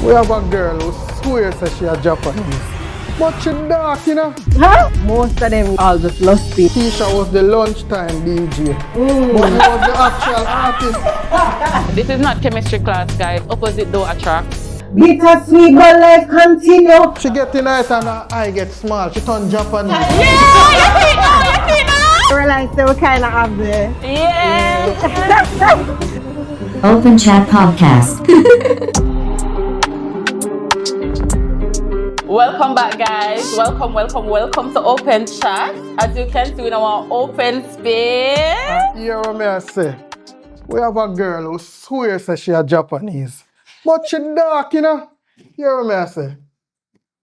We have a girl who swears that she a Japanese. But she dark, you know. Huh? Most of them all just lusty. Keisha was the lunchtime DJ. But he was the actual artist. This is not chemistry class, guys. Opposite door attracts. Bittersweet but life continue. She get in nice and her eye get small. She turn Japanese. I realize they were kind of have the... OpenChxt Podcast. Welcome back, guys. Welcome to OpenChxt. As you can see in our open space. Hear what me I say? We have a girl who swears that she a Japanese. But she dark, you know. Hear what me I say?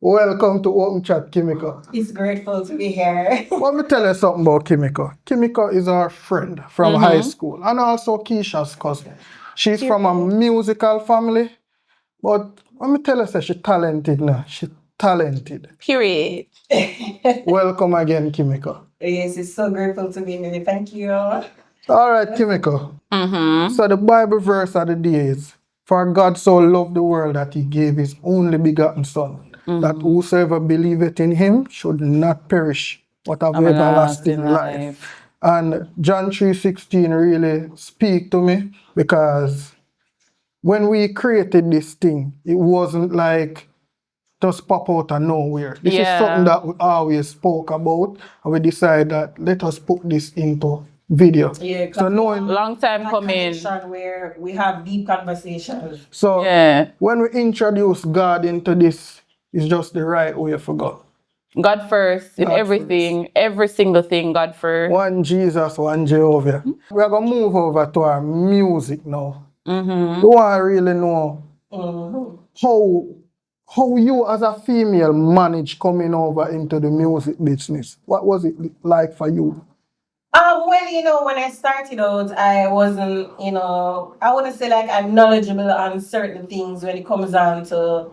Welcome to OpenChxt, Kimico. It's grateful to be here. Let me tell you something about Kimico. Kimico is our friend from high school and also Keisha's cousin. She's from a musical family, but let me tell you, she's talented now. She's talented. Period. Welcome again, Kimico. Yes, it's so grateful to be here. Thank you. All right, Kimico. So the Bible verse of the day is, "For God so loved the world that he gave his only begotten Son, that whosoever believeth in him should not perish, but have everlasting life." And John 3:16 really speak to me, because when we created this thing, it wasn't like just pop out of nowhere. This is something that we always spoke about, and we decided that let us put this into video. Yeah, so knowing Long time that coming. connection where we have deep conversations. so Yeah. when we introduce God into this, it's just the right way for God. God first in God everything, every single thing, God first. One Jesus, one Jehovah. We are gonna move over to our music now. We want to really know how you as a female manage coming over into the music business. What was it like for you? Well, when I started out, I wasn't, I wouldn't say like I'm knowledgeable on certain things when it comes down to,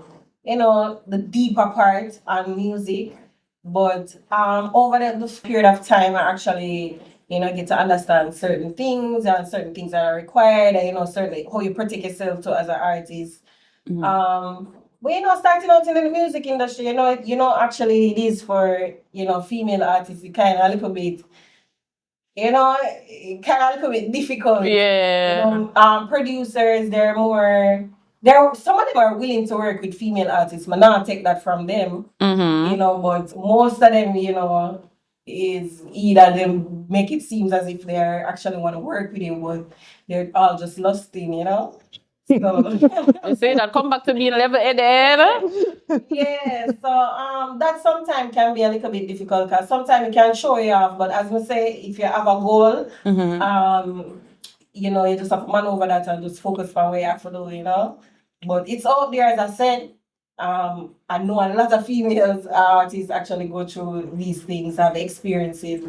the deeper part on music. But over the period of time, I actually, get to understand certain things and certain things that are required, and, certainly how you protect yourself to as an artist. But, starting out in the music industry, actually it is for, female artists, it kind of a little bit, it kind of a little bit difficult. Yeah. Producers, some of them are willing to work with female artists, but not take that from them, but most of them, is either them make it seem as if they actually want to work with you, but they're all just lusting, So, You see that come back to being level-headed. yeah, so that sometimes can be a little bit difficult, because sometimes it can show you off, but as we say, if you have a goal, you just have to maneuver that and just focus on what you have to do, But it's out there, as I said. I know a lot of females artists actually go through these things, have experiences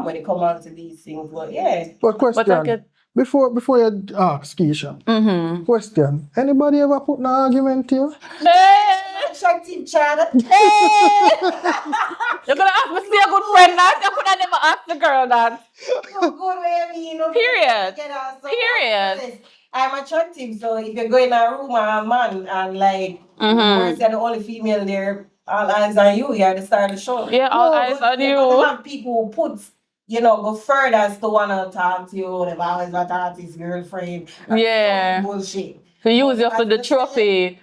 when it comes out to these things. But yeah. But question, before you ask Keisha, question, anybody ever put an argument to you? Attractive child. You're gonna ask me to be a good friend that? You could have never asked the girl that. Good way, Period. Period. I'm attractive, so if you go in a room with a man and you're the only female there, all eyes on you, you're the star of the show. Yeah, all eyes on you. You have people who put, go further as to want to talk to you, they've always got artist girlfriend. Yeah. Bullshit. To use you for the trophy.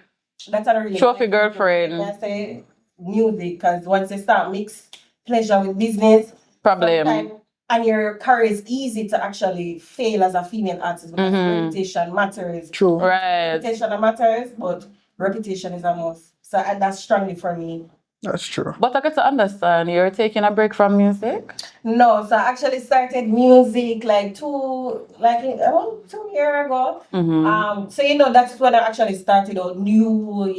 That's not really Trophy girlfriend. I say music, because once you start mix pleasure with business, Problem. and your career is easy to actually fail as a female artist, because reputation matters. True. Right. Reputation matters, but reputation is a must. So that's strongly for me. That's true. But I get to understand, you're taking a break from music? No, so I actually started music around 2 years ago. So that's when I actually started out new,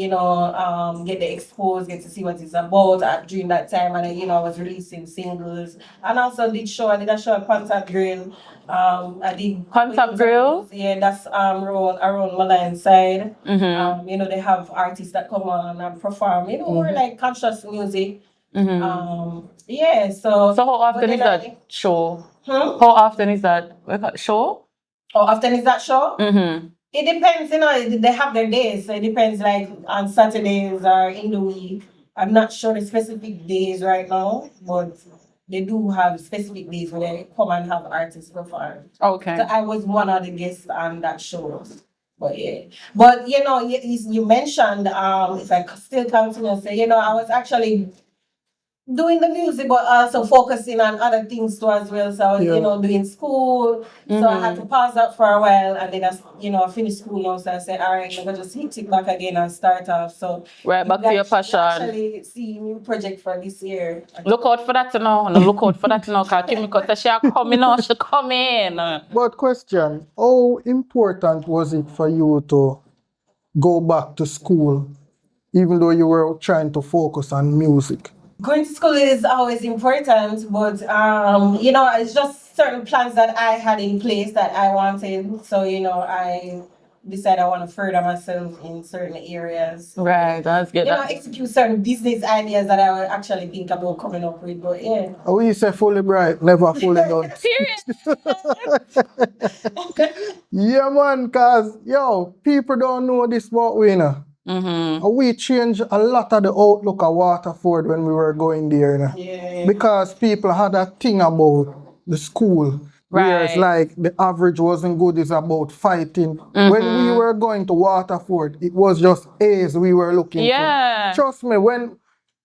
get the exposed, get to see what it's about during that time, and I was releasing singles, and also I did a show at Contact Grill. I did Contact Grill? Yeah, that's around Malayan side. They have artists that come on and perform, more like conscious music. Yeah, so how often is that show? How often is that show? Oh, often is that show? It depends, they have their days. So it depends, like on Saturdays or in the week. I'm not sure the specific days right now, but they do have specific days where they come and have artists perform. Okay. So I was one of the guests on that show. But yeah. But you mentioned if I still continue to say, I was actually doing the music, but also focusing on other things too as well. So I was, doing school. So I had to pause that for a while, and then I finished school now. So I said, all right, I'm gonna just hit it back again and start off. So Right back to your passion. Actually, see new project for this year. Look out for that now. No, look out for that now. Cause Kimico said she are coming now. She coming. But question, how important was it for you to go back to school, even though you were trying to focus on music? Going to school is always important, but it's just certain plans that I had in place that I wanted. So I decided I want to further myself in certain areas. Right, that's good. Execute certain business ideas that I would actually think about coming up with. But yeah. We say fully bright, never fully done. Yeah, man, cause people don't know this about we now. We changed a lot of the outlook of Waterford when we were going there. Yeah. Because people had a thing about the school. Right. Whereas like the average wasn't good, it's about fighting. When we were going to Waterford, it was just A's we were looking for. Trust me, when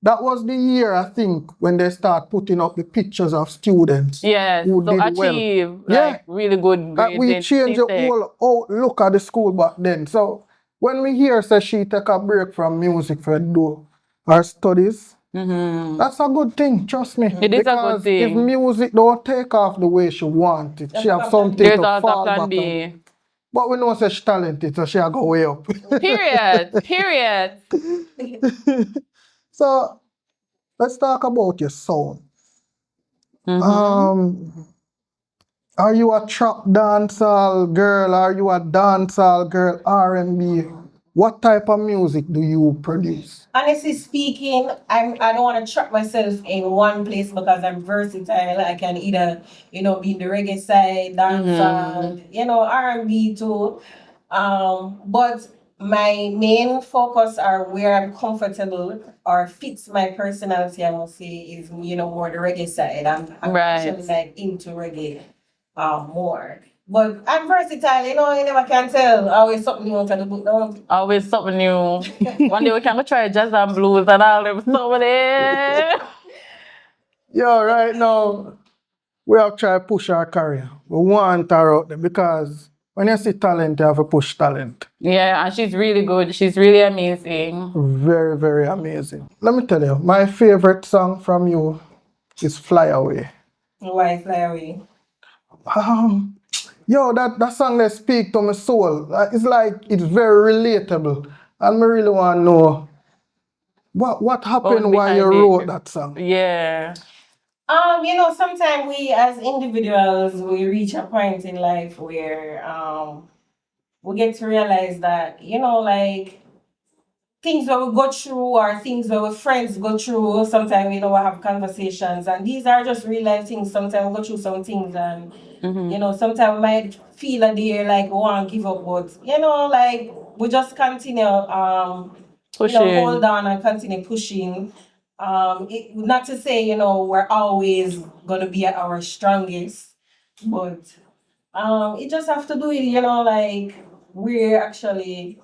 that was the year, I think, when they start putting up the pictures of students who did achieve well. Really good grades. We changed the whole outlook at the school back then. So when we hear say she take a break from music for do her studies, that's a good thing, trust me. It is a good thing. If music don't take off the way she want it, she have something to fall back on. But we know say she talented, so she go way up. Period. So let's talk about your sound. Are you a trap dancehall girl? Are you a dancehall girl? R&B? What type of music do you produce? Honestly speaking, I don't want to trap myself in one place because I'm versatile. I can either, be in the reggae side, dancehall, R&B too. But my main focus are where I'm comfortable or fits my personality, I must say, is, more the reggae side. I'm actually like into reggae more. But I'm versatile, you never can tell. Always something new out of the book, no? Always something new. One day we can go try jazz and blues and all them stuff there. Yo, right now, we have tried to push our career. We want her out there because when you see talent, you have to push talent. Yeah, and she's really good. She's really amazing. Very, very amazing. Let me tell you, my favorite song from you is Fly Away. Why Fly Away? That song that speak to my soul. It's very relatable. And I really want to know what happened while you wrote that song. Yeah. Sometimes we as individuals, we reach a point in life where we get to realize that, things that we go through or things that our friends go through, sometimes, we have conversations, and these are just real life things. Sometimes we go through some things and, sometimes we might feel a day like we want to give up, but, we just continue, hold on and continue pushing. Not to say, we're always going to be at our strongest, but it just have to do it, we're actually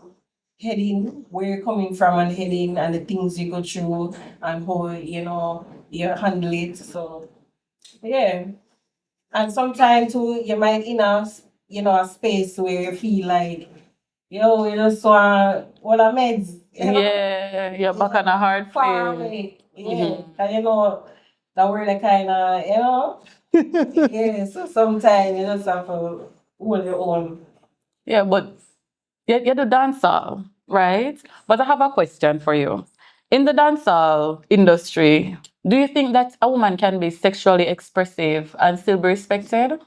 heading, where you're coming from and heading, and the things you go through and how, you handle it. So, yeah. And sometimes too, you might in a space where you feel like, you just want all the meds. Yeah, you're back on a hard far place. away. Yeah. And that we're kind of, yeah, so sometimes you just have to hold your own. Yeah, but you do dancehall, right? But I have a question for you. In the dancehall industry, do you think that a woman can be sexually expressive and still be respected?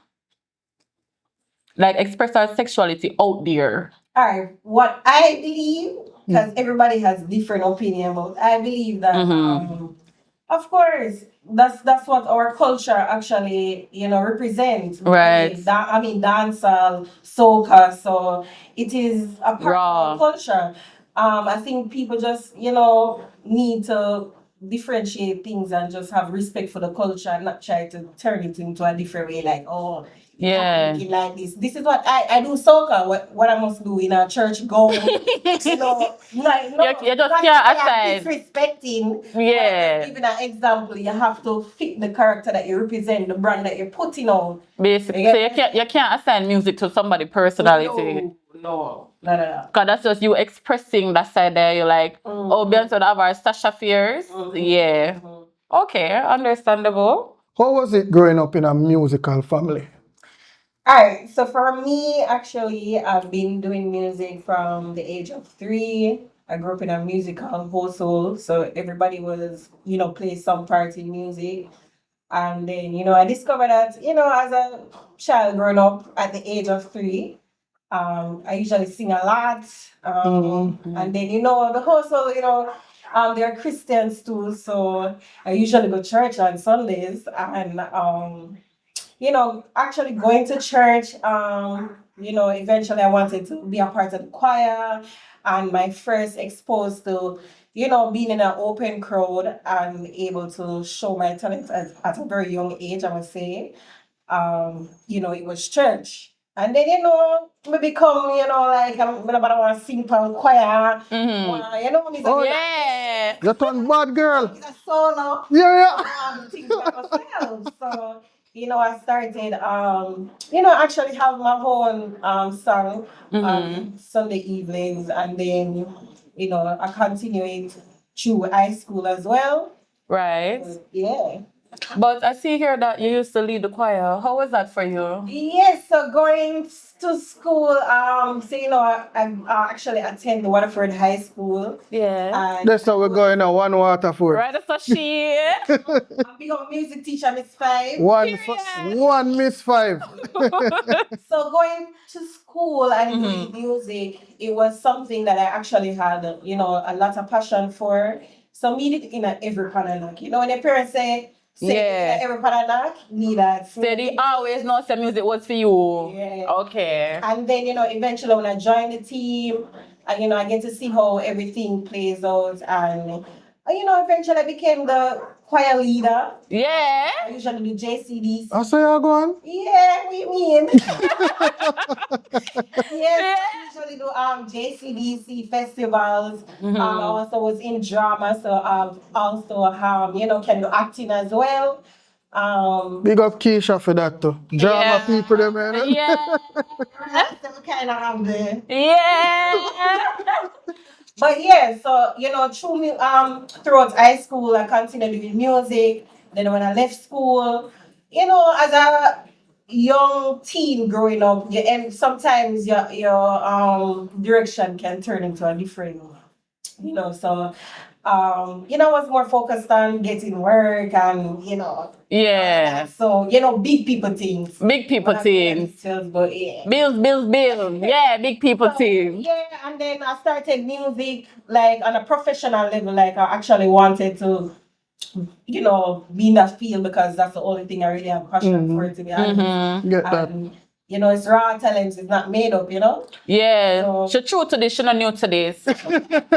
Like express her sexuality out there. All right, what I believe, because everybody has different opinion, but I believe that Of course, that's what our culture actually, represents. Right. Dancehall, soca, so it is a part Raw. of our culture. I think people just, need to differentiate things and just have respect for the culture and not try to turn it into a different way, like, oh, you can't Yeah. make it like this. This is what I do soca, what I must do in a church gown, like, no, You just not can't say I'm aside. disrespecting. Yeah. But just giving an example, you have to fit the character that you represent, the brand that you're putting on. Basically, so you can't assign music to somebody's personality. No. Cause that's just you expressing that side there. You're like, oh, Beyonce would have our Sasha Fierce. Yeah. Okay, understandable. How was it growing up in a musical family? Alright, so for me, actually, I've been doing music from the age of 3. I grew up in a musical household, so everybody was, play some part in music. And then, I discovered that, as a child growing up at the age of 3, I usually sing a lot. And then, the household, they're Christians too, so I usually go to church on Sundays. And, actually going to church, eventually I wanted to be a part of the choir. And my first exposed to, being in an open crowd and able to show my talent at a very young age, I would say, it was church. And then, we become, like, I'm gonna want to sing for choir. Oh, Yeah. You turn bad girl. A solo. Yeah. Things by myself. So, I started, actually have my own song on Sunday evenings, and then, I continued through high school as well. Right. Yeah. But I see here that you used to lead the choir. How was that for you? Yes, so going to school, I actually attend Waterford High School. Yeah. And That's how we're going now. One Waterford. Right, that's a she. I'm big on music teacher, Miss Five. One Miss 5. So going to school and doing music, it was something that I actually had, a lot of passion for. So me did it in every corner knock. When your parents say Yeah. every corner knock, need that. Steady always knows the music was for you. Yeah. Okay. And then, eventually when I joined the team, I get to see how everything plays out. And, eventually I became the choir leader. Yeah. I usually do JCDs. I say you go on. Yeah, we mean. Yes, I usually do JCDC festivals. I also was in drama, so I've also can do acting as well. Big up Keisha for that too. Drama Yeah. people them, man. Yeah. That's kind of have the. Yeah. But yeah, so through me, throughout high school, I continued doing music. Then when I left school, as a young teen growing up, and sometimes your direction can turn into a different, so I was more focused on getting work and Yeah. so big people things. Big people things. But yeah. Bills. Yeah, big people things. Yeah, and then I started music like on a professional level. Like I actually wanted to, be in that field because that's the only thing I really have passion for, to be honest. Get that. And, it's raw talent. It's not made up, Yeah. So- She true to this, she not new to this.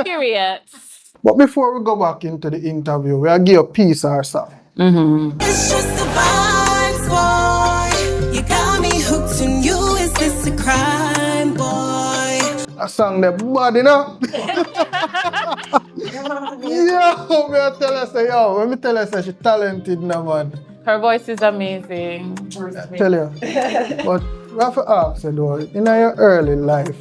Period. But before we go back into the interview, we'll give a piece or something. It's just the vibes, boy. You got me hooked on you. Is this a crime, boy? A song that bad, Yo, me I tell her say, when me tell her say she talented now, man. Her voice is amazing. Tell you. But we have to ask you though, in your early life,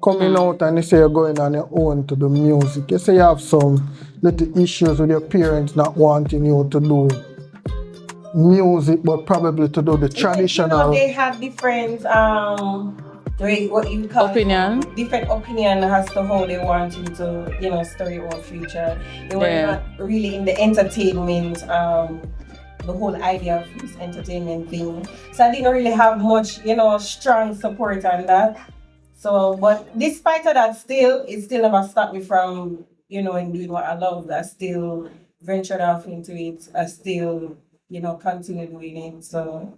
coming out and you say you're going on your own to do music, you say you have some little issues with your parents not wanting you to do music, but probably to do the traditional. They have different what you call Opinion. different opinion as to how they want you to story your future. They were not really in the entertainment, the whole idea of this entertainment thing. So I didn't really have much strong support on that. So, but despite of that, it still never stopped me from in doing what I love. I still ventured off into it, I still, continue doing it. So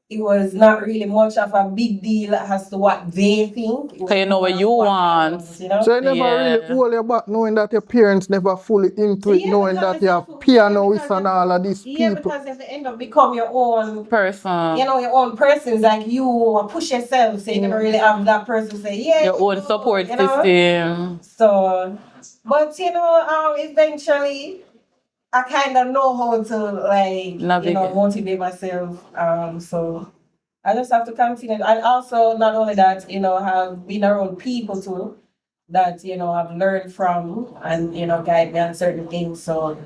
it was not really much of a big deal as to what they think. It was So you know more what of you what I want. want, you know? So you never really Yeah. hold your back knowing that your parents never fully into it, Yeah, knowing because that you have that's- pianists yeah, and all of these Yeah, people. because if you end up become your own, Person. your own person, like you push yourself, so you never really have that person say, yeah, Your you own do, support you know? system. So, but eventually, I kind of know how to Navigate. motivate myself. So I just have to continue, and also not only that, have been around people too that I've learned from and guide me on certain things. So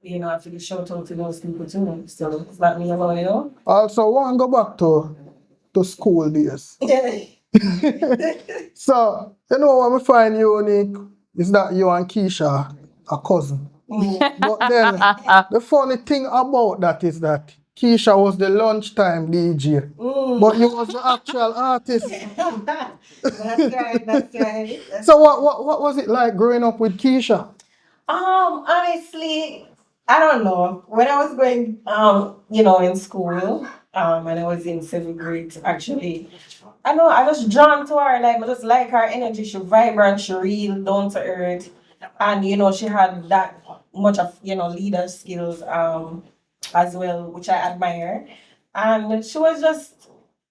I have to give shout out to those people too. So it's not me alone, Also, I want to go back to school days. So, what we find unique is that you and Keisha are cousin. But then, the funny thing about that is that Keisha was the lunchtime DJ, but you was the actual artist. That's right. So what was it like growing up with Keisha? Honestly, I don't know. When I was going, in school, and I was in 7th grade, actually, I know I just drawn to her. Like, I just like her energy. She vibrant, she real, down to earth, and she had that much of leader skills, as well, which I admire. And she was just.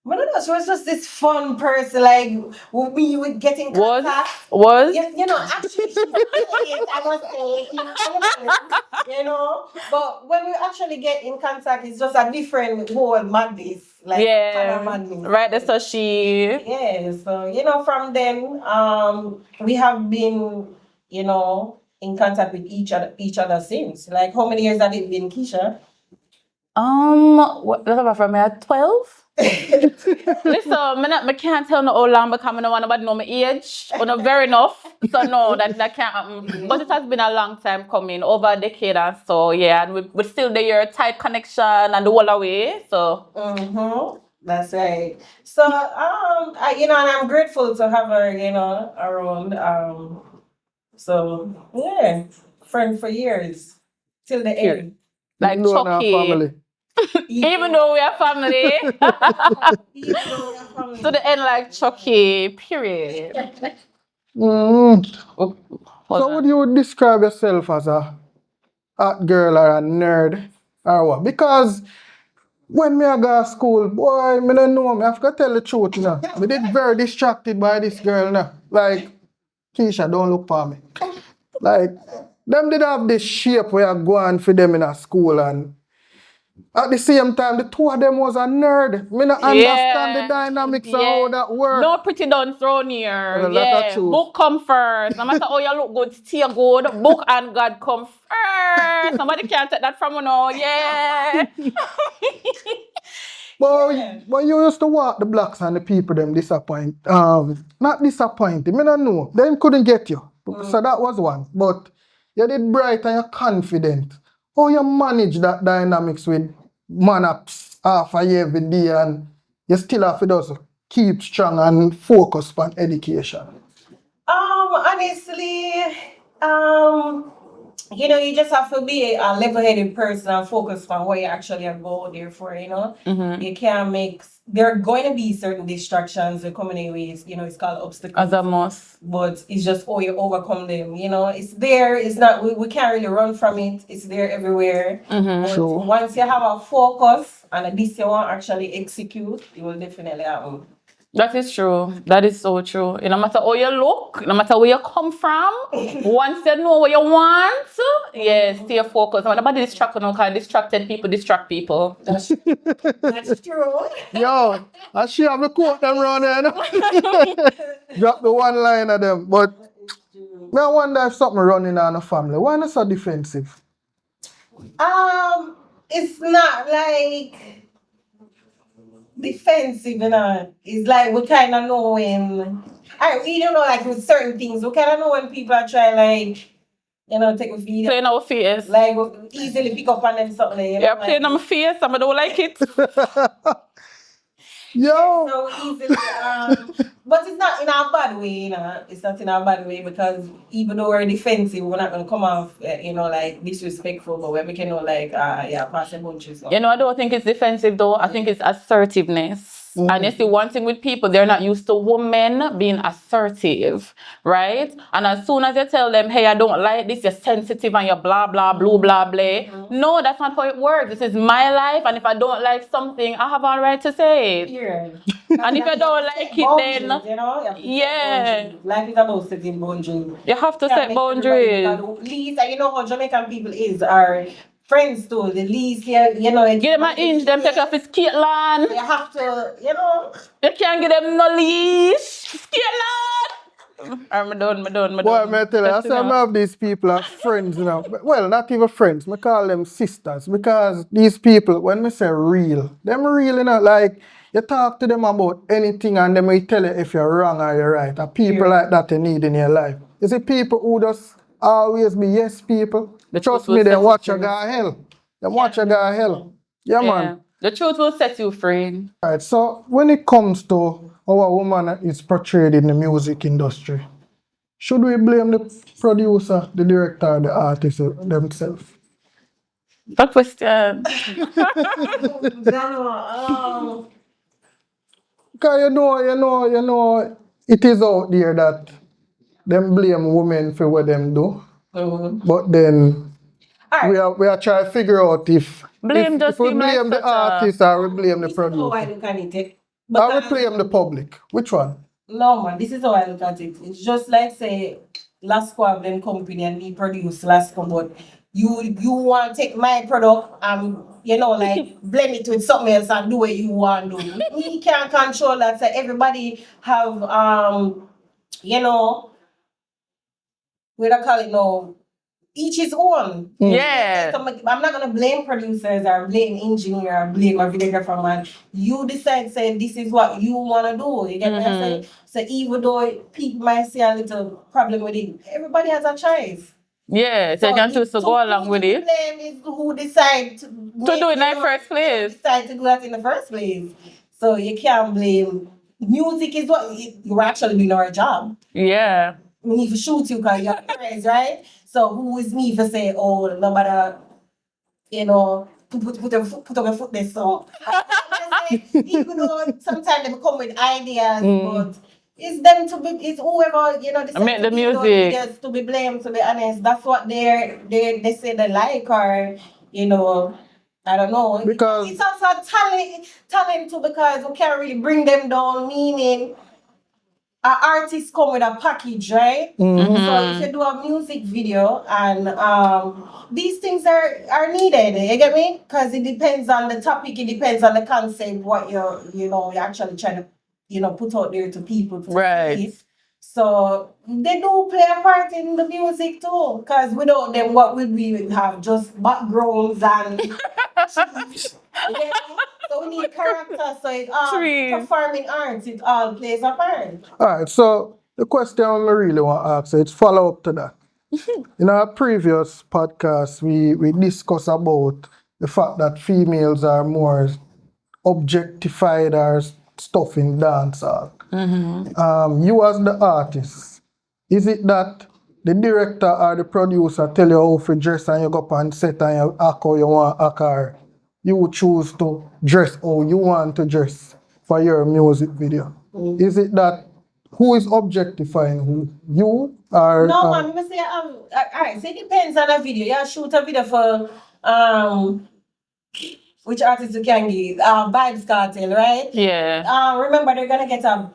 I don't know, she was just this fun person, like we would get in contact. Was? Actually, she's brilliant, I must say, but when we actually get in contact, it's just a different whole madness, like kind of madness. Right, that's so she. Yeah, so, from then, we have been, in contact with each other since. Like, how many years have it been, Keisha? What about from me at 12? Listen, I can't tell no how long because I don't want nobody know my age or not very enough. So no, that can't happen. But it has been a long time coming, over a decade and so, yeah, and we're still there, tight connection and the whole away. So that's right. So and I'm grateful to have her, around. So yeah, friend for years till the end. like Even though we're not Chucky. family. Even though we are family. To the end like Chucky, period. So would you describe yourself as a hot girl or a nerd or what? Because when me I go to school, boy, me don't know, me have to tell the truth, Me did very distracted by this girl now. Like, Keisha, don't look for me. Like, them did have this shape where I go on for them in a school, and at the same time, the two of them was a nerd. Me not understand the dynamics of how that works. No pretty done thrown here. Well, that's true. Book come first. No matter how you look good, stay good. Book and God come first. Somebody can't take that from you now. Yeah. But you used to walk the blocks and the people them disappoint. Not disappointed. Me don't know. Them couldn't get you. So that was one. But you did bright and you're confident. How you manage that dynamics with man ups half a year every day and you still have to just keep strong and focus on education? Honestly, you just have to be a level-headed person and focus on what you actually are going there for, You can't there are going to be certain distractions that come in your ways, it's called obstacles. As a must. But it's just how you overcome them, It's there, it's not, we can't really run from it. It's there everywhere. But once you have a focus and this you want to actually execute, it will definitely happen. That is true. That is so true. No matter how you look, no matter where you come from, once you know what you want, stay focused. Nobody distract you, because distracted people distract people. That's true. Yo, I she have the quote them around there. Drop the one line of them. But I wonder if something running on a family. Why not so defensive? It's not like defensive, It's like we kind of know when, we don't know, like with certain things, we kind of know when people are trying, like, take a feed. Playing our face. Like, we easily pick up on them something. Playing on my face, I don't like it. Yo. So easily, but it's not in a bad way, you know. It's not in a bad way because even though we're defensive, we're not gonna come off, like disrespectful. But we're making like, pass a bunch of stuff. You know, I don't think it's defensive though. I think it's assertiveness. And you see, one thing with people, they're not used to women being assertive, right? And as soon as you tell them, hey, I don't like this, you're sensitive and you're blah, blah, blah, blah, blah. No, that's not how it works. This is my life. And if I don't like something, I have all right to say it. Yeah. And if you don't like it, then, yeah. Life is about setting boundaries. You have to set boundaries. At least, you know how Jamaican people are friends too. The least, Give them an inch, them take off his Caitlin. You have to, You can't give them no leash. Caitlin. I'm done. Boy, I tell you, I say I have these people as friends, you know. Well, not even friends. I call them sisters because these people, when I say real, them real, you know, like you talk to them about anything and they may tell you if you're wrong or you're right. And people like that you need in your life. You see, people who just always be yes people. Trust me, they watch you go to hell. They watch you go to hell. Yeah, man. The truth will set you free. Alright, so when it comes to how a woman is portrayed in the music industry, should we blame the producer, the director, the artist themselves? Good question. Because you know, it is out there that them blame women for what them do. But then we are trying to figure out if we blame the artist or we blame the producer. This is how I look at it. Or we blame the public. Which one? No, man, this is how I look at it. It's just like, say, Lasco have them company and me produce Lasco, but you want to take my product and, blend it with something else and do what you want to do. We can't control that. So everybody have, what I call it now, each his own. Yeah. So I'm not gonna blame producers or blame engineer or blame a videographer, man. You decide, say this is what you wanna do. You get what I'm saying? So even though people might see a little problem with it, everybody has a choice. Yeah, so you can choose to go along with it. The blame is who decide to do it in the first place. Decide to do that in the first place. So you can't blame. Music is what you're actually doing our job. Yeah. We need to shoot you because you're friends, right? So who is me for say, oh, no matter, put up your foot there. So even though sometimes they come with ideas, but it's them to be, it's whoever, make the music to be blamed, to be honest. That's what they say they like, or, I don't know. Because it's also talent too, because we can't really bring them down, meaning an artist come with a package, right? So if you do a music video and these things are needed, you get me? Because it depends on the topic, it depends on the concept, what you're actually trying to put out there to people to see. So they do play a part in the music too, because without them, what would we have? Just backgrounds and so we need characters. So it performing arts, it all plays a part. Alright, so the question I really want to ask, it's follow up to that. In our previous podcast, we discussed about the fact that females are more objectified or stuff in dancehall. You as the artist, is it that the director or the producer tell you how to dress and you go up and set and you act how you want to act, or you choose to dress how you want to dress for your music video? Is it that who is objectifying who? You or no, man, I say alright, so it depends on the video. You shoot a video for which artist you can give? Vibes Cartel, right? Yeah. Remember, they're gonna get a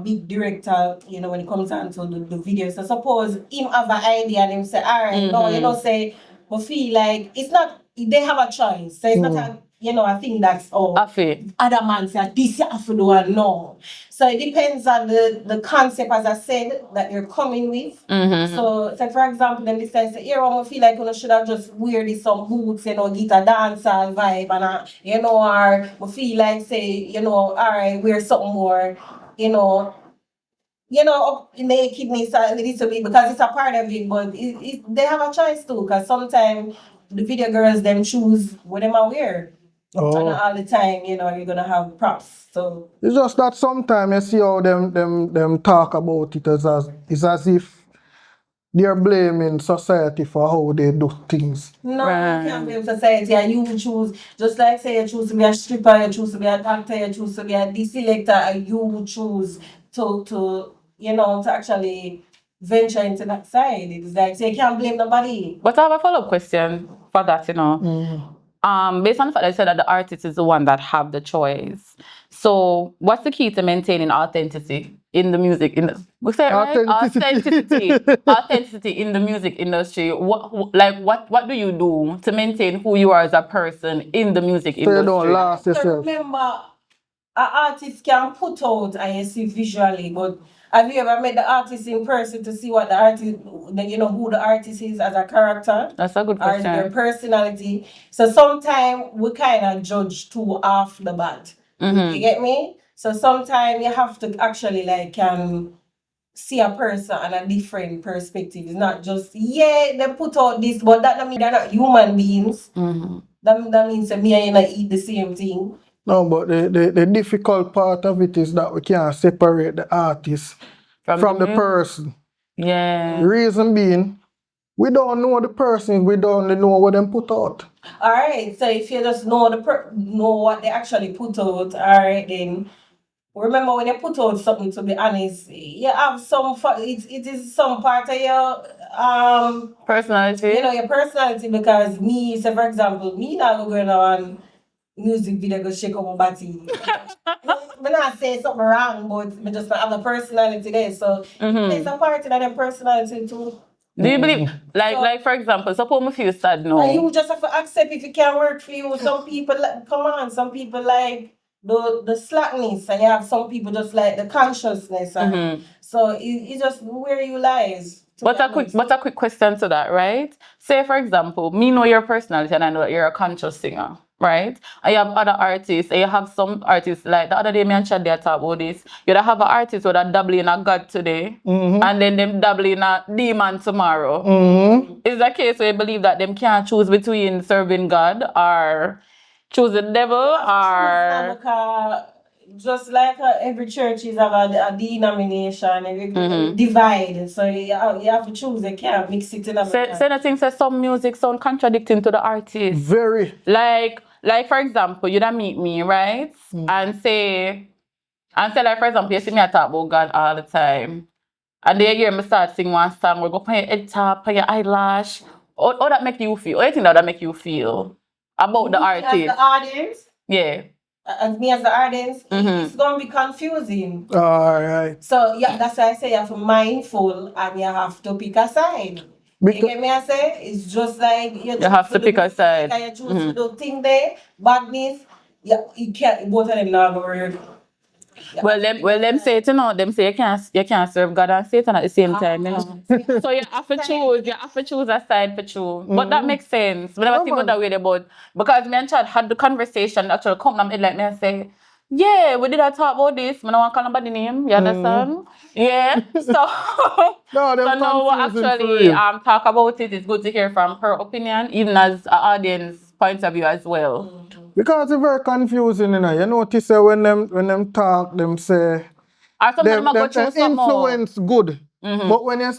big director, when it comes down to the video. So suppose him have an idea and him say, alright, no, say, we feel like it's not. They have a choice. So it's not a thing that's other man say this you have to do and no. So it depends on the concept, as I said, that you're coming with. So say for example, then this guy say, here I feel like you should have just wear this some boots, get a dancehall vibe and or we feel like say, alright, wear something more, up in the kidneys a little bit because it's a part of it, but they have a choice too, because sometimes the video girls them choose what them wear. And Oh, all the time, you know, you're gonna have props. So it's just that sometimes you see how them talk about it it's as if they're blaming society for how they do things. no, Right. you can't blame society. And you choose, just like say you choose to be a stripper, you choose to be a doctor, you choose to be a selector, and you choose to you know, to actually venture into that side. It's like, so you can't blame nobody. But I have a follow-up question for that, you know. Based on the fact that I said that the artist is the one that have the choice. So what's the key to maintaining authenticity in the music we say it right? Authenticity in the music industry. What do you do to maintain who you are as a person in the music So you industry? don't lose So yourself. remember, an artist can put out and you see visually, but have you ever met the artist in person to see what the artist, you know, who the artist is as a character? That's a good Or question. their personality. So sometimes we kind of judge too off the bat. You get me? So sometimes you have to actually like see a person on a different perspective. It's not just they put out this, but that don't mean they're not human beings. That means that me and you not eat the same thing. No, but the difficult part of it is that we can't separate the artist from the person. Yeah. Reason being, we don't know the person, we don't only know what them put out. Alright, so if you just know know what they actually put out, alright, then remember when you put out something, to be honest, you have some it is some part of your Personality. you know, your personality, because me, say for example, me now going on music video go shake up my body. I'm not saying something wrong, but I just not have a personality there. So there's a part of that personality too. Do you believe, like for example, suppose me feel sad now. And you just have to accept if it can't work for you. Some people some people like the slackness, and you have some people just like the consciousness. And so it just where you lies. But a quick question to that, right? Say for example, me know your personality and I know that you're a conscious singer, right? And you have other artists, and you have some artists, like the other day me and Chad they talk about this. You have an artist who that dabble in a God today, and then them dabble in a demon tomorrow. Is that case where you believe that them can't choose between serving God or choose the devil, or because just like every church is have a denomination, every divide. So you have to choose. You can't mix it in a say nothing. Say some music sound contradicting to the artist. Very. Like for example, you don't meet me, right? And say like for example, you see me I talk about God all the time, and then you hear me start sing one song, we go put your head top, put your eyelash. How that make you feel? What do you think that make you feel about the artist? As the audience, Yeah. as me as the audience, it's gonna be confusing. All right. So yeah, that's why I say you have to be mindful and you have to pick a side. You get me? I say it's just like you have to pick a side. And you choose to do thing there, badness. Yeah, you can't. Both of them not gonna work. Yeah. Them say it, you know, them say you can't serve God and Satan at the same time, you know. So you have to choose a side for true. But that makes sense. We never think about that way about, because me and Chad had the conversation actually come to me like me and say, yeah, we did talk about this. I don't want to call nobody name, you understand? Yeah. So No, so now we actually talk about it. It's good to hear from her opinion, even as an audience point of view as well. Because it's very confusing, you know. You notice when them talk, them say them influence good. But when you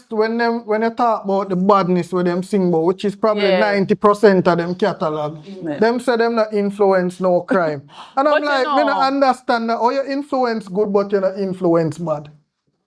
talk about the badness where them sing about, which is probably 90% of them catalog, them say them not influence no crime. And I'm like, me not understand that. Oh, you influence good, but you not influence bad.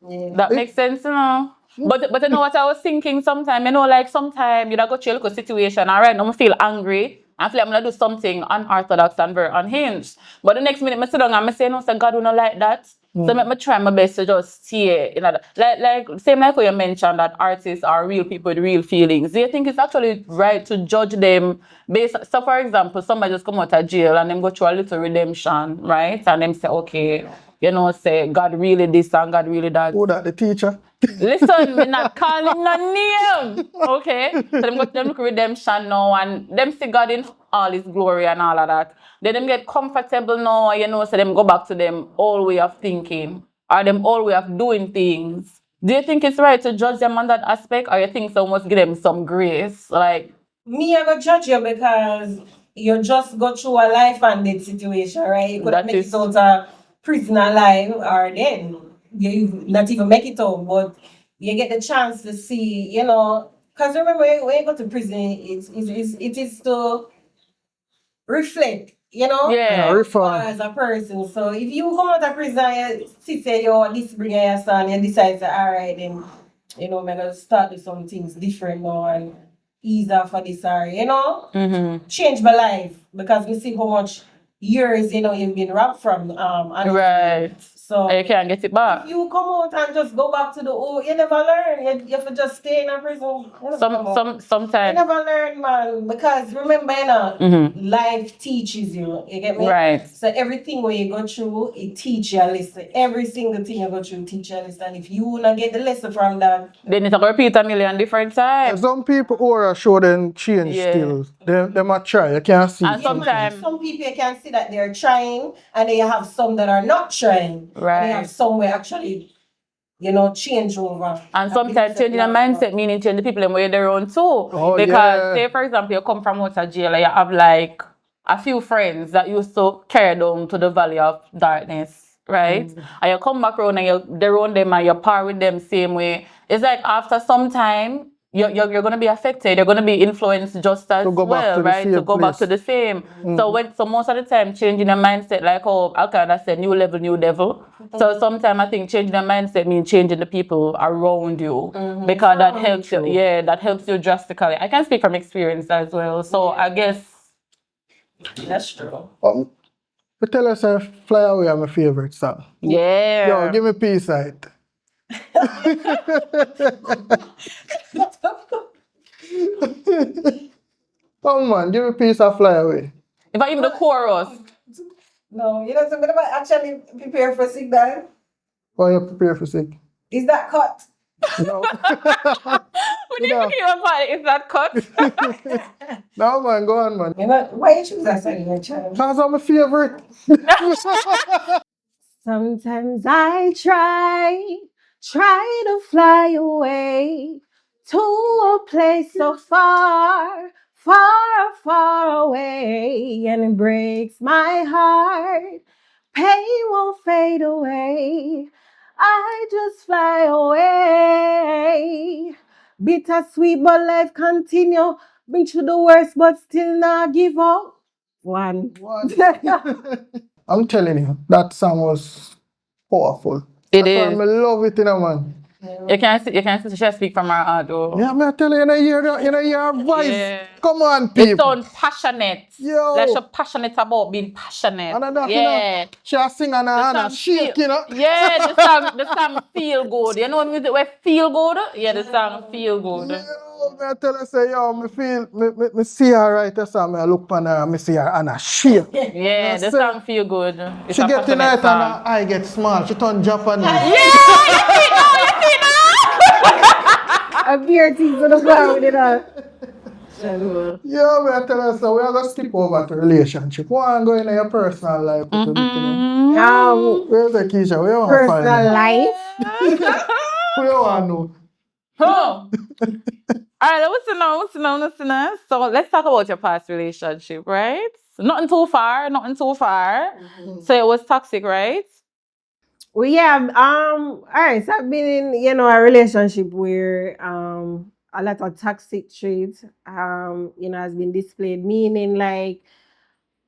Yeah. That makes sense, you know. But you know what I was thinking sometimes? You know, like sometimes you go through a little situation, all right, now I feel angry. I feel like I'm going to do something unorthodox and very unhinged. But the next minute, I sit down and I say, no, God will not like that. So I try my best to just stay, you know, like same like you mentioned that artists are real people with real feelings. Do you think it's actually right to judge them based? So, for example, somebody just come out of jail and them go through a little redemption, right? And them say, okay, you know, say God really this and God really that. Who that, the teacher? Listen, we're not calling no name. Okay? So them go to them look redemption now and them see God in all his glory and all of that. Then them get comfortable now, you know, so them go back to them old way of thinking or them old way of doing things. Do you think it's right to judge them on that aspect, or you think someone must give them some grace? Like me, I go judge you because you just go through a life and death situation, right? You could That make is- it out of prison alive or then you not even make it out, but you get the chance to see, you know, because remember when you go to prison, it is to reflect, you know, Yeah. Reform. as a person. So if you come out of prison, you see say you this bring your son, you decide to all right, then you know, I'm gonna start with some things different now and ease off of this or you know, change my life because we see how much years, you know, you've been robbed from honestly. Right. So And you can't get it back. if you come out and just go back to the old, you never learn. You have to just stay in a prison. You never come out. You Sometimes. never learn, man. Because remember, you know, life teaches you. You get me? Right. So everything when you go through, it teach you a lesson. Every single thing you go through, teach you a lesson. If you not get the lesson from that, They need to repeat a million different times. Some people aura show them change Yeah. still. They might try. You can't see. And sometimes some people you can see that they're trying, and then you have some that are not trying. Right. And you have some where actually, you know, change over. And sometimes changing a mindset meaning change the people and way they're own too. Oh, because yeah. say for example you come from out of jail and you have like a few friends that used to carry down to the valley of darkness, right? And you come back around and they're on them and you par with them same way. It's like after some time you're gonna be affected, you're gonna be influenced just as To go back well, to the right? To same go back place. to the same. So most of the time changing a mindset, like how Al-Qaeda said, new level, new devil. So sometimes I think changing a mindset means changing the people around you. Because that helps you, that helps you drastically. I can speak from experience as well. So I guess That's true. But tell us, Fly Away are my favorite song. yeah. Yo, give me peace out. Come on, give me peace of Fly Away. If I even the chorus. No, you know, something about actually prepare for signal. Oh, you prepare for sick. Is that cut? No. When you Yeah. hear about it, is that cut? No, man, go on, man. You know, why you choose that song in your child? Because I'm my favorite. Sometimes I try to fly away to a place so far, far away, and it breaks my heart. Pain won't fade away. I just fly away. Bittersweet, but life continue. Been through the worst, but still not give up. One. I'm telling you, that song was powerful. It That's why is. I love it, you know, man. You can see she speak from her heart though. Yeah, man, I tell you, you know, hear her voice. Yeah. Come on, They people. sound passionate. Yo. Like she's passionate about being passionate. And that, yeah. you know, she sing and song shake, you know. Yeah, the song feel good. You know music where feel good? Yeah, the song feel good. Yo, me I tell her, say, yo, me see her right there, so me look on her, me see her and I shake. Yeah, the so- song feel good. It's She a get in passionate it and song. her eye get small. She turn Japanese. A beer team to the floor with it all. Yo, me I tell her, so we are going to skip over to relationship. One go in your personal life. You know? Where's the Keisha? Where you want to find Personal her? life. Where you want to know? Oh. Alright, listen now. So let's talk about your past relationship, right? Nothing too far. So it was toxic, right? Well, yeah, all right, so I've been in, you know, a relationship where a lot of toxic traits, you know, has been displayed, meaning like,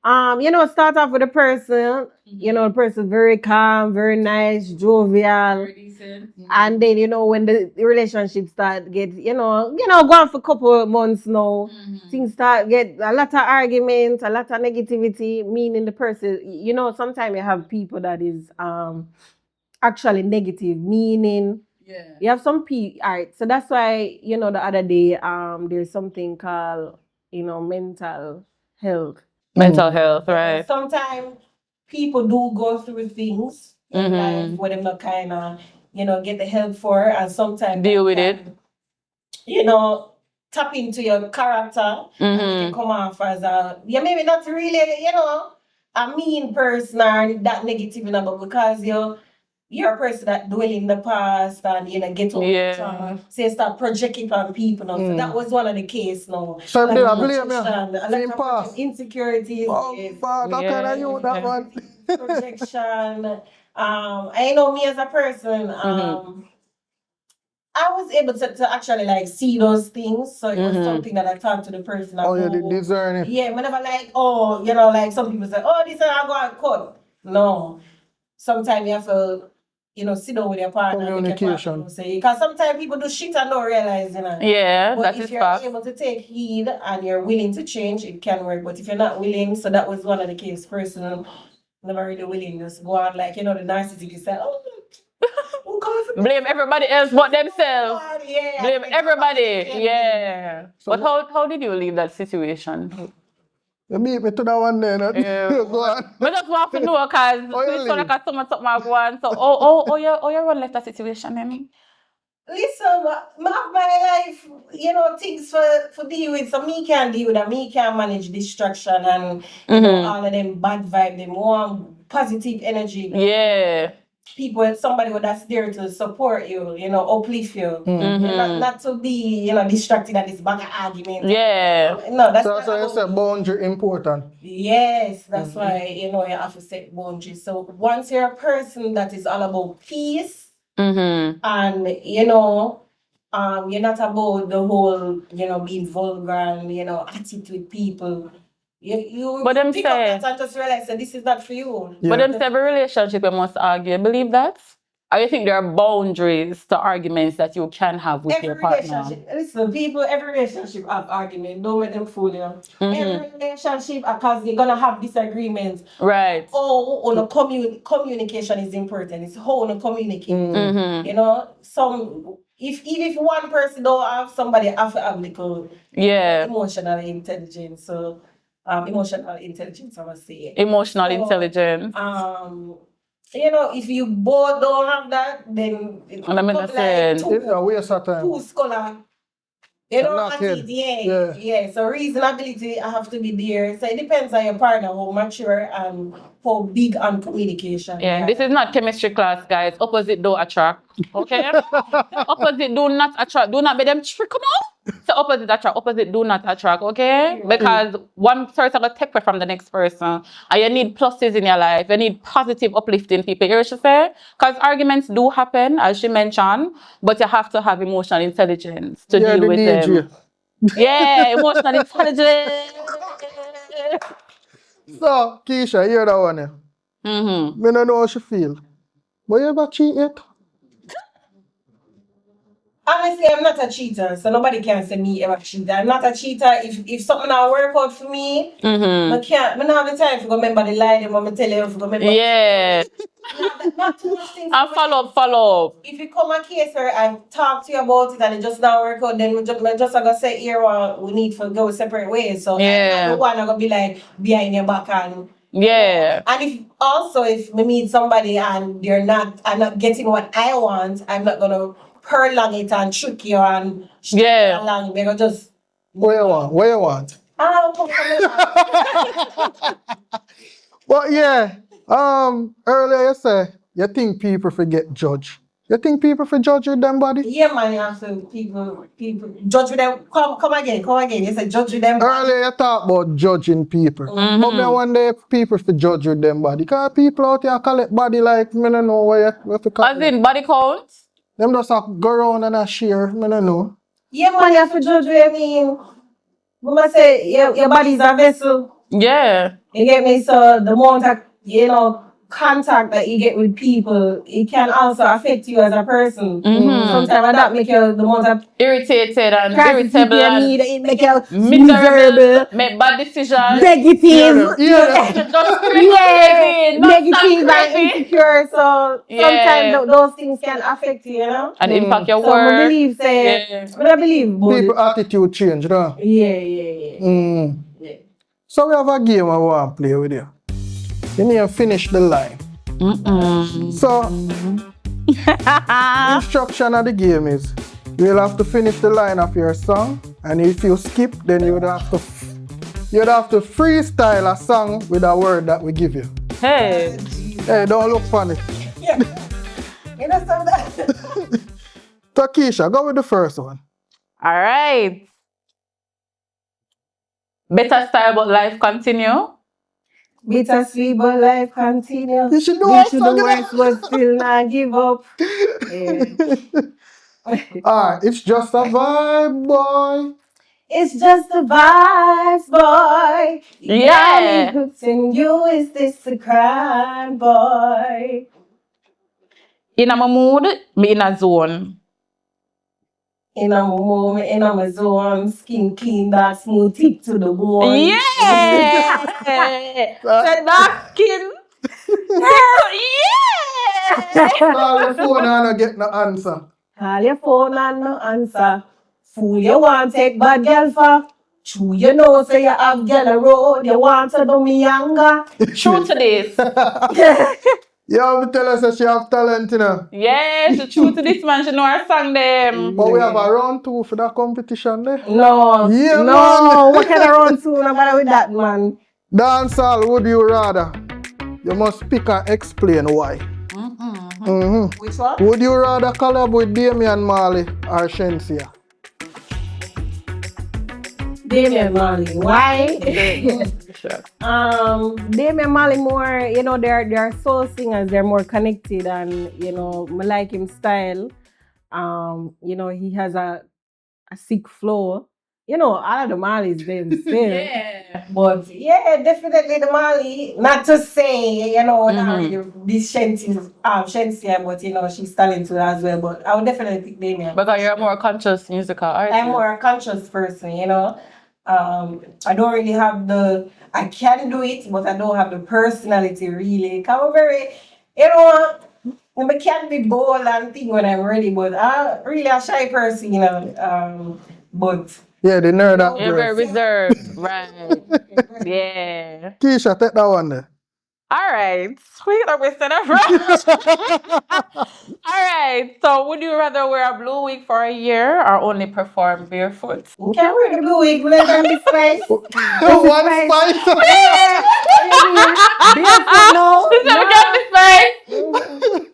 you know, start off with a person, you know, the person very calm, very nice, jovial, and then, you know, when the relationship start get, you know, go on for a couple of months now, things start get a lot of arguments, a lot of negativity, meaning the person, you know, sometimes you have people that is, actually negative, meaning you have some alright. So that's why, you know, the other day there's something called, you know, mental health. Mental health, right? Sometimes people do go through things in life where they're not kind of, you know, get the help for, and sometimes Deal with it. You know, tap into your character and you can come off as a, maybe not really, you know, a mean person or that negative, you know, but because you're a person that dwell in the past and get over trauma. So you start projecting on people now. So that was one of the case now. So Like I blame you. a lot of insecurities. Oh, but how can I use that one? Projection. I know me as a person, I was able to actually like see those things. So it was something that I talked to the person. Oh, you did discern it. Yeah, whenever like, like some people say, oh, this is I go and cut. No. Sometimes you have to, sit down with your partner. Communication. Because sometimes people do shit and don't realize, Yeah, but that if is you're fact. able to take heed and you're willing to change, it can work. But if you're not willing, so that was one of the cases. Person never really willing, just go on like, the narcissist say, oh, blame everybody else but themselves. Yeah, Blame everybody. Yeah. So but how did you leave that situation? You beat me to that one then. Go on. I just want to know because it's so like someone took my one. So you run left that situation then? Listen, my life, things for deal with. So me can deal with that. Me can manage distraction and all of them bad vibe, them warm, positive energy. Yeah. People, somebody that's there to support you, uplift you. Not to be, distracted at this bag of argument. Yeah. No, that's so you said boundary important. Yes, that's why, you have to set boundaries. So once you're a person that is all about peace, and you're not about the whole, being vulgar and, attitude with people. You but them pick say, up that and just realize that this is not for you. Yeah. But them say every relationship you must argue. You believe that? Or you think there are boundaries to arguments that you can have with your partner? Listen, every relationship have arguments. Don't let them fool you. Every relationship, because you're going to have disagreements. Right. Communication is important. It's how you communicate. If one person don't have, somebody have to have little emotional intelligence. So, emotional intelligence, I must say. Emotional intelligence. If you both don't have that, then it's a waste of time. Two scholar. So reasonability have to be there. So it depends on your partner, how mature and how big on communication. Yeah, this is not chemistry class, guys. Opposite don't attract. Okay? Opposite do not attract. Do not be them trick them out. So opposite attract. Opposite do not attract. Okay? Because one person will take away from the next person. And you need pluses in your life. You need positive, uplifting people. You hear what she say? Because arguments do happen, as she mentioned, but you have to have emotional intelligence to deal with them. Yeah, emotional intelligence. So, Keisha, you hear that one? I don't know how she feel. But you ever cheat yet? Honestly, I'm not a cheater, so nobody can say me ever cheater. I'm not a cheater. If something not work out for me, I don't have the time to go remember the lie them when I tell you to go remember. Yeah. Not too much things. And follow up. If you come a case where I talk to you about it and it just not work out, then we just gonna say here we need to go separate ways. So I'm the one gonna be like behind your back and and if we meet somebody and I'm not getting what I want, I'm not gonna prolong it and trick you and along. We're gonna just what you want? But earlier you say you think people forget judge. You think people for judge with them body? Yeah, man, you have to people judge with them. Come again. You said judge with them. Earlier you talk about judging people. But me one day people for judge with them body. Because people out here collect body like me don't know where to call. As in body count? Them just go around and share, me don't know. Yeah, man, you have to judge with me. We must say your body is a vessel. Yeah. You get me? So the amount of contact that you get with people, it can also affect you as a person. Sometimes that make you the most irritated and irritable and it make you miserable, make bad decisions, negative, negative and insecure. So sometimes those things can affect you, and impact your so work. I believe people attitude change, no? Yeah. So we have a game I want to play with you. You need to finish the line. So, the instruction of the game is you'll have to finish the line of your song, and if you skip, then you'd have to freestyle a song with a word that we give you. Hey, don't look funny. You know something? Takisha, go with the first one. All right. Better style, but life continue. Bittersweet, but life continue. You should do We it, should do worse, but still not give up. Yeah. Alright, it's just a vibe, boy. It's just the vibes, boy. You got me Yeah. hooked in you. Is this a crime, boy? In my mood, me in a zone. In a moment, in a zone, skin clean, that smooth tip to the bone. Yeah. The dark skin. Yeah. Call your phone and I get no answer. Call your phone and no answer. Fool you want take bad girl for. True you know say you have girl a road. You want to do me younger. True to this. You have to tell us that she have talent, you know. Yes, true to this man. She know her song them. But we have a round 2 for that competition there. No, Yeah, no. man. What kind of run soon about with that man? Dancehall, would you rather? You must pick and explain why. Which one? Would you rather collab with Damian Marley or Shensia? Damian Marley. Why? Sure. Damian Marley more, you know, they're soul singers, they're more connected and, you know, I like him style. You know, he has a sick flow. You know, all of the Marleys been still. Yeah. But yeah, definitely the Mali. Not to say, you know, not really this Shensia, but you know, she's talented as well. But I would definitely pick Damian. Because you're a more conscious musical artist. I'm more a conscious person, you know. I don't really have I can do it, but I don't have the personality really. I'm very, you know, I can't be bold and thing when I'm ready, but I'm really a shy person, you know. But Yeah, the nerd at You're very birth. reserved. Right. Yeah. Keisha, take that one there. All right. Sweet, I'm wasting it. All right. So, would you rather wear a blue wig for a year or only perform barefoot? you can wear the blue wig, let them be spice. One spice. Barefoot, no. Is that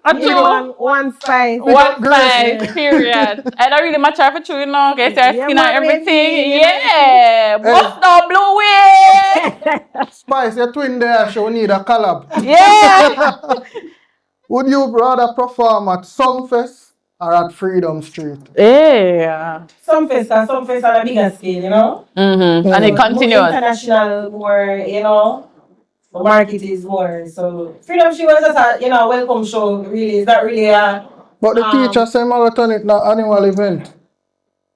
a two? One spice. One spice, period. I don't really match her for true, you know. Okay, so I Yeah, skin and man, everything. yeah. Yeah. What's no blue wig? Spice, your twin there, she will need a collab. Yeah. Would you rather perform at Sumfest or at Freedom Street? Yeah. Some fest on a bigger scale, you know. Mm-hmm. And it More continues. international, more, you know, the market is more. So Freedom She was just a, you know, welcome show, really. It's not really a, But the teacher say marathon it not annual event.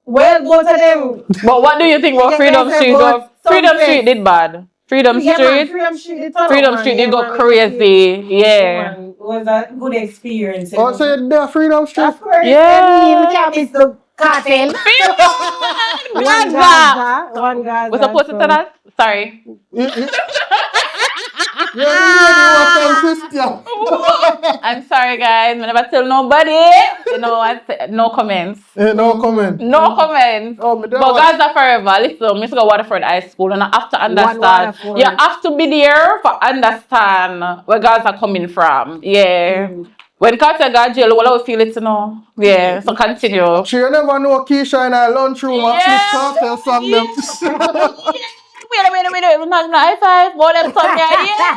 well, both of them. But what do you think about Yeah, Freedom yes, Street? but Freedom some Street did bad. Freedom Yeah, man, Street. Freedom Street, the tunnel, Freedom man. Street Yeah, did go man, crazy. Yeah. man. It was a good experience. Oh, so you're there, Freedom Street? Of course, Yeah. I mean, we can't miss the cartel. One Gaza. Gaza. One Gaza. We're supposed to tell that? Sorry. You're the Christian. I'm sorry, guys. I never tell nobody. You know what? No comments. No comment. No comments. Oh, but that But was- Gaza forever. Listen, Mr. Waterford High School, and I have to understand. Waterford. You have to be there for understand where Gaza coming from. Yeah. When Carter got jail, well, I feel it to know. Yeah. So continue. She never know Keisha in her lunchroom and flip cartel song them. Wait a minute. We're not high five. What them song yeah.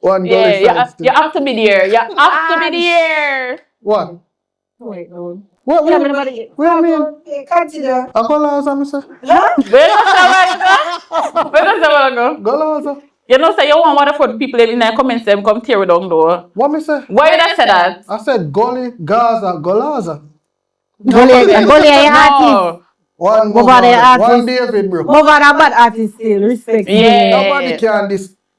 One Yeah, dollar sign you have to be there. You have to be there. What? Wait, no. What Yeah, you man, mean? What you mean? Consider. A golaza, me say. Where does that go? Golaza. You know, say you want Waterford people in the comments them come tear it down though. What me say? Why you not say that? I said Gully, Gaza, Golaza. Gully artist. No. One Move on, the One artist. David, bro. Move on, a bad artist still. Respect. Yeah. Nobody can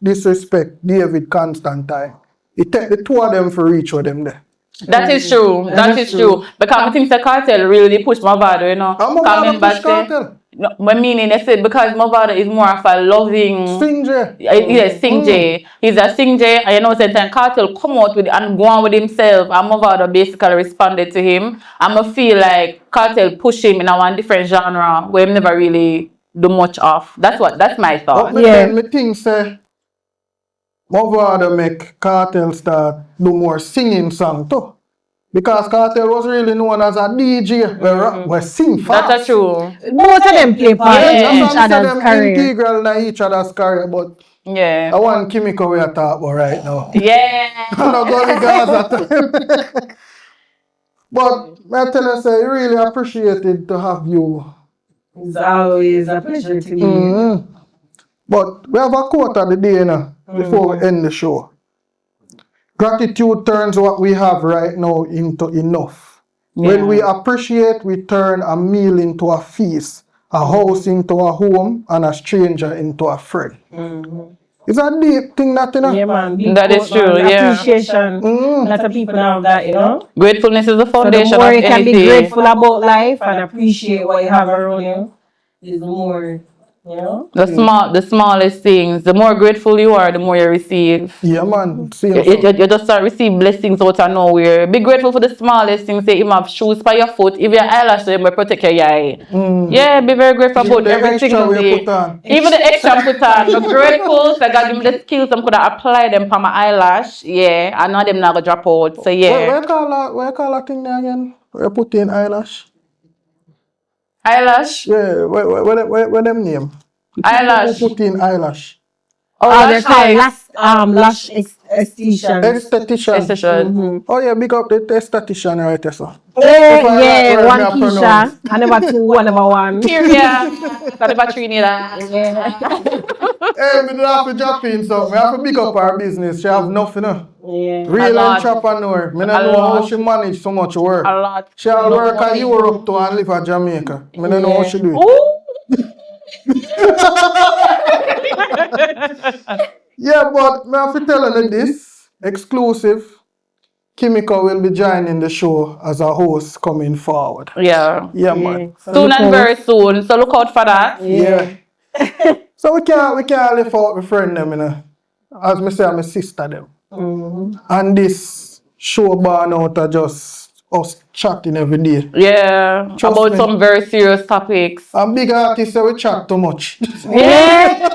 disrespect David Constantine. It take the two of them for reach with them there. That is true. That is true. Because I think the cartel really push Mavado, you know. I'm Come about to push say- cartel. No, my meaning they said because Mavado is more of a loving Stingy. Yes, Sing J. He's a Sing J, and you know, sometimes Cartel come out with and go on with himself, and Mavado basically responded to him. I feel like Cartel push him in a one different genre where he never really do much of. That's my thought. But Yeah. me think say Move order make Cartel start do more singing song too. Because Cartel was really known as a DJ where sing fast. That's true. Both of them play part Yeah. in each Some say other's them career. integral in each other's career, but the Yeah. one Kimico we are talking about right now. Yeah. I'm not going to Gaza time. But I tell you, say, really appreciated to have you. It's always a pleasure to meet you. But we have a quote of the day now, before we end the show. Gratitude turns what we have right now into enough. When we appreciate, we turn a meal into a feast, a house into a home, and a stranger into a friend. It's a deep thing that, you know. Yeah, man. Big That is quote, true, man. yeah. Appreciation. A lot of people have that, you know. Gratefulness is the So the foundation more of you can be anything. grateful about life and appreciate what you have around you, is the more, you know. The smallest things. The more grateful you are, the more you receive. Yeah, man. Same You just start receive blessings out of nowhere. Be grateful for the smallest things. Say, you have shoes by your foot. If your eyelash, they will protect your eye. Yeah, be very grateful about the everything. extra we They- put on. Even the extra put on. I'm grateful. So I got give me the skills. I'm gonna apply them for my eyelash. Yeah, I know them not gonna drop out. So yeah, Where you call that thing there again? Where you put in eyelash? eyelash, Yeah, where them name? eyelash. Who put in eyelash? Oh, They're called lash estheticians. Esthetician. Esthetician. Oh yeah, big up the esthetician right there, sir. Yeah, word one me a Keisha. pronounce. I never two, one never one. Period. Sorry about Trinidad. Hey, me do have to drop in something. We have to big up our business. She have nothing, you know. Yeah. Real lot. entrepreneur. Me A don't know how lot. she manage so much work. A lot. She'll work at Europe too and live at Jamaica. Me don't know how she do it. Yeah, but me have to tell you this. Exclusive. Kimico will be joining the show as a host coming forward. Yeah. Yeah, man. Soon and very soon. So look out for that. Yeah. So we can't live out with friend them, you know. As me say, my sister them. And this show born out of just us chatting every day. Yeah. Trust About me. some very serious topics. And big artists say we chat too much. Yeah.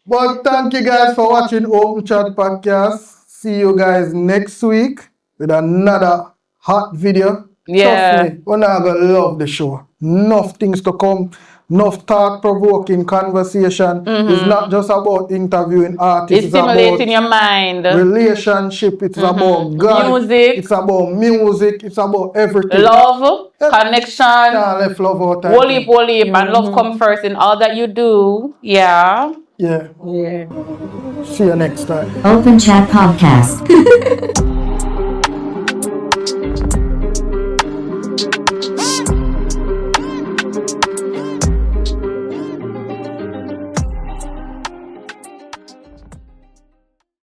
But thank you guys for watching OpenChxt Podcast. See you guys next week with another hot video. Yeah. Trust me, we're not gonna love the show. Enough things to come, enough thought-provoking conversation. It's not just about interviewing artists. It's stimulating your mind. Relationship, it's about God. Music. It's about music. It's about everything. Love, connection, Can't left love out. whole heap, and love come first in all that you do. Yeah. Yeah. Yeah. See you next time. OpenChxt Podcast.